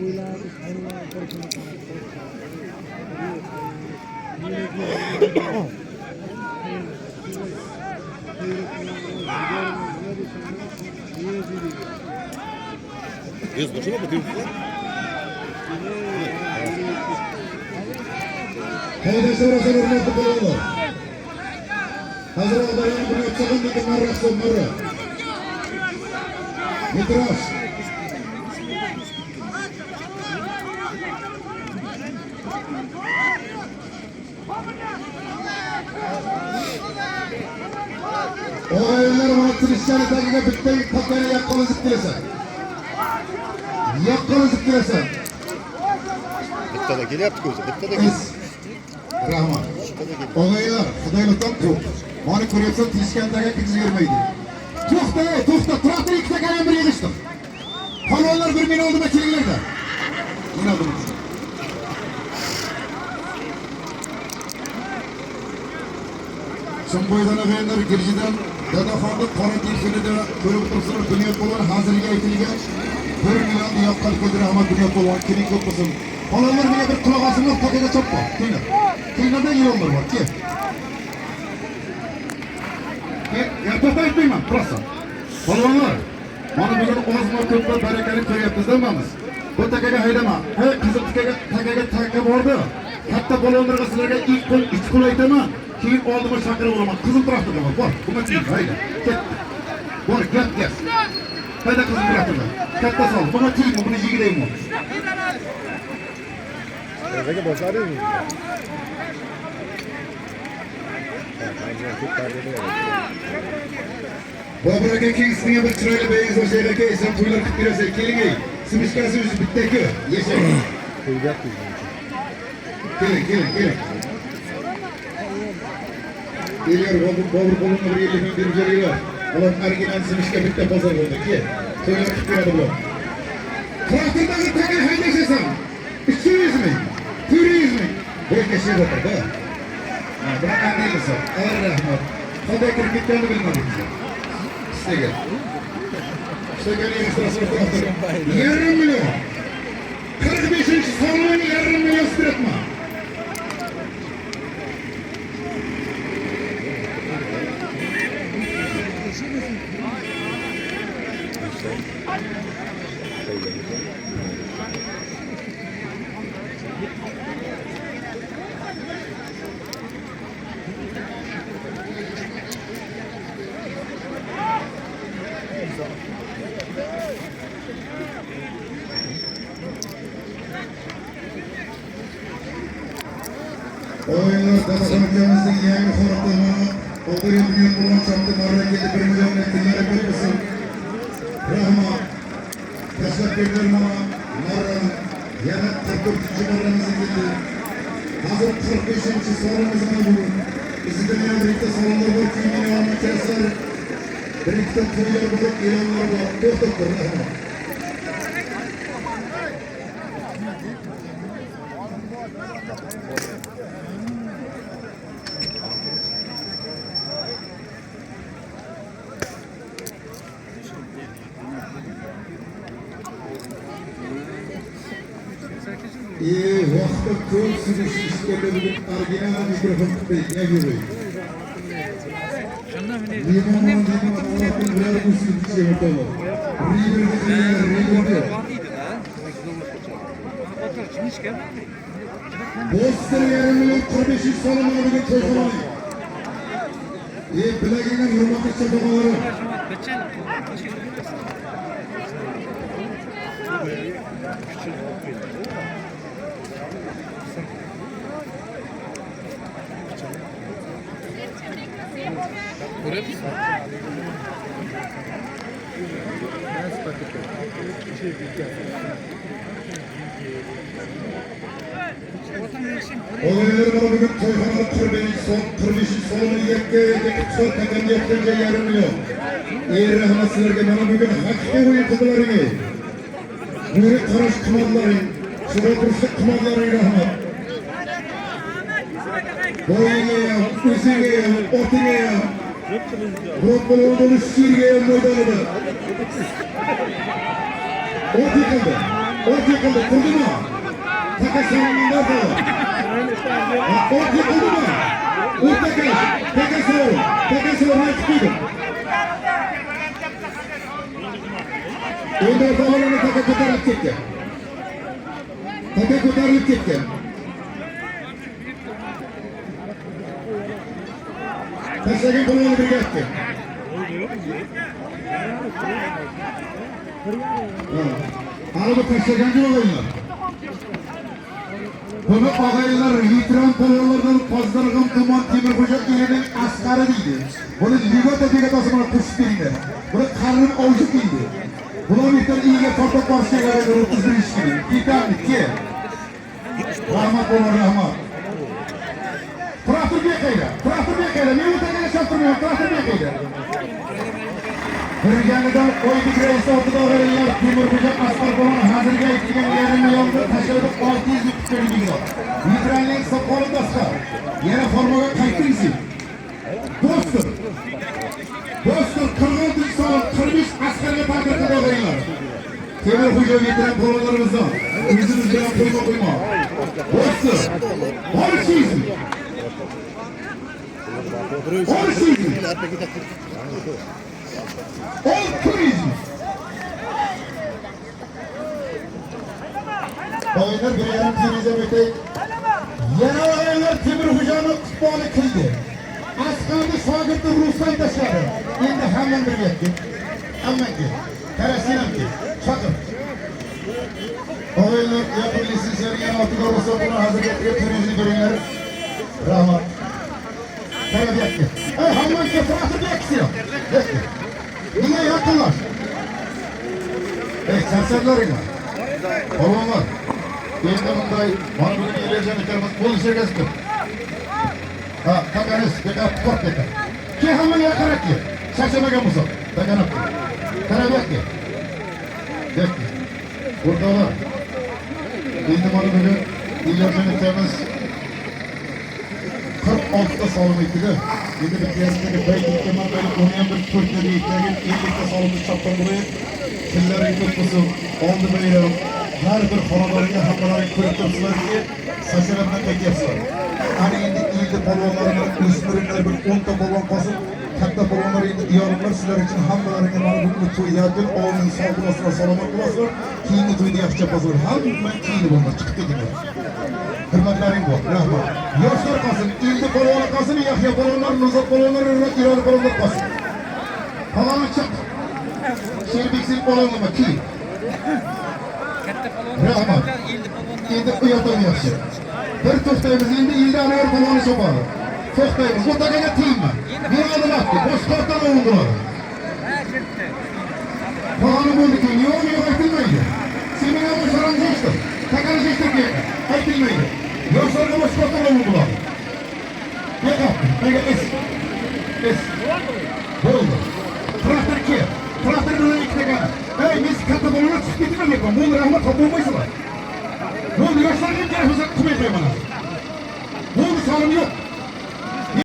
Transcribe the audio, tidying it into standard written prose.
Yüz başına bakıyorsun. Kardeşler arasında hürmetli bulunlar. Hazır albayın bunu yapsakın dedi marrak sonları. İtiraz. O ayarlar vaatsin işleri takip bitti. Takayla yakkalı zıkkılasa. Yakkalı zıkkılasa. Bitti de geliyordu gözü. Bitti de geliyordu. Rahman. Olaylar, Xudaylıktan ko'p. Mani ko'ryapsan, tishkandaga kichik yurmaydi. To'xta, traktor ikkita kalem bir yig'ishdim. Polvonlar bir meni oldima kelinglarda. Men oldima. So'ngboydan ag'aylar girjidan Dadaxonda qora telefonni ko'rib turibsizlar. Dunyo polvon hozirga aytilgan 1 million yoqqan keldi rahmat dunyo polvon keling ko'p bo'lsin. Polvonlar menga bir quloq olsinlar, takaga choppa. Kelinglarda yollar var ki. To'xta aytmayman, turasizlar. Polvonlar, mana bugun ozma ko'plar barakani ko'ryapmiz demamiz. Bu takaga haydama. Hey, qizil takaga taka bordi. Katta polvonlarga sizlarga ikki qo'l aytaman. Keyin oldima chaqirib olaman. Qizil traktorga bor. Buni keyin hayda. Ket. Bor, gap. Hayda qizil traktorga. Katta sol. Buni keyin buni yigidaymi? Peki bozar mı? Bobur aka kengisiga bir chiroyli beyiz o'shaylar aka esa to'ylar qilib berasiz. Keling, simishkasi o'zi bitta-ku. Yashang. Keling. Keling, Bobur qo'lini bir yerlikdan berib beringlar. Ular original simishka bitta bozor bo'ldi ki. To'ylar qilib beradi bular. Traktordaga takay haydashasan. 200 ming, 400 ming. Bu kashir o'tirdi. Buni qanday qilsa? Rahmat. Qanday kirib ketganini bilmadik. İstegan yarim milyon 45. sonlarını yarim milyon stiratma. Oyunlar Dadaxonimizning yangi xonadoni 6 milyon bo'lgan chapda marraga 1 million metrlar ko'rsin. Rahmat. Tashabbirlar mana marra yana 44 marramiz keldi. Hozir 45-sonimiz bu. Bizda yana bitta sonlar bor, keyin yana kasar. Bitta to'ylar bor, e'lonlar bor. To'xtab tur, rahmat. Vaqtda ko'p surish ishlarida bugun original mikrofon tutib yuribdi. Boston yarim milyon 45 sonuna bugun to'yxonani. Bilagingdan hurmatli chaqaloqlarim. Olaylar bana bugün toyxona 45 sonunu yakka son takam yaptırınca yarım milyon. Rahmat sizlarga bana bugün haqiqiy o'yin qildilaring. Buyruq qarash qimmatlaring, suraturishlik qimmatlaring rahmat. Boyingga ham, o'zingga ham, otingga ham. Ro'polonda shirga ham maydonida. Ot yiqildi. Ot yıkıldı, kurdu mu? Takas salonundan da oldu. Ot yıkıldı mı? Ot takas salonu. Takas salonu çıkıydı. Endi ortalarına taka ko'tarilib ketdi. Taka ko'tarilib ketdi. Tashlagan qo'lini birgatdi. Ana bu tashlaganchi o'g'aylar. Buni og'aylar veteran polvonlardan Qozdarg'om tomon Temirxo'ja elining asqari deydi. Buni Ligota degatasi bilan qo'shib beringlar. Buni Qarrim Ovji deydi. Bular bilan iyiga tortib borishga qaror 31 kuni. Titanlik ke. Rahmat bo'lsin, rahmat. Traktor bekayda. Men o'taga choptirmayman, traktor bekayda. Birganidan qo'ydik reis ortida o'g'aylar Temirxo'ja asqar bo'lgan hozirga aytgan yerini yo'lda tashladi 600 ming. Veteranlik soqoli dasqa. Yana formaga qaytdingsiz. Dostlar 46 son 45 askarga taqdir qilganlar. Temirxo'ja veteran polvonlarimizdan o'zimiz bilan qo'yma. Dostlar, olishingizmi? Ol turizm. Oylar bir yarim turizm etay. Yana oylar Temirxo'jani futboli qildi. Asqarni shogirdi Ruslan tashladi. Endi hamma birga. Hammaga. Qarasinglarki, chaqir. Oylar yapilisiz yana ortiga bo'lsa buni hozirga turizm beringlar. Rahmat. Qarabiyatga. Hammaga traktor beksizlar. Niye yakınlar? Serserlerim var. Balonlar. Elimde bunday, bana bugün iyileşen ikarımız bol işe gezdim. Ha, takanız, bekar, tutak bekar. Ki hemen yakarak ki. Şaşırmagan mısın? Takanıp. Karabiyat ki. Bekle. Burada var. Elimde bana bugün iyileşen ikarımız 46'da salım ikili. Şimdi bir piyasındaki belki ihtimal böyle oynayan bir Türkleri yükleyin. İllikte salımız çaptan buraya. Killere yıkılmasın. Aldı bayram. Her bir konularıyla hamlaların kırıklırsılar diye saçlarından bekleyapsılar. Hani indi ilde polvonlarının üstünler bir 10'ta polvon basıp hatta polvonları indi diyaloglar sizler için hamlalarının bana bunu tuğyadın oğlunun sağlıklasına salamat bulasılar. Kiyini duydu yaxşı yapasılar. Hammen kiyini bunlar çıkıp dediler. Hürmetlerim bu. Rahmat. Yaşlar kalsın. İlde polvonu kalsın. Yahya polvonlar, Nuzat polvonlar, İran polvonlar kalsın. Halanı çık. Şerbiksin polvonlama ki. Rahmat. İlde uyadan yaxşı. Bir to'xtaymiz. Endi ilde anavar polvonu cho'padi. To'xtaymiz. Bu takaga tiyinma. Bir adım attı. Boş kartdan olundular. Polvonu bo'ldi ki. Yo'q aytilmaydi. Senin ama şaranca işte. Takanı seçtik ki. Aytilmaydi. Yoshlarga bosh kartdan olundular. Ne yaptın? Peki es. Bo'ldi. Traktor ki. Traktor bilan ikki takan. Biz katta bolalar chiqib ketmaylik. Buni rahmat topolmaysizlar. Buni yoshlarga kerak bo'lsa qilmay qo'yaman. Buni solim yo'q.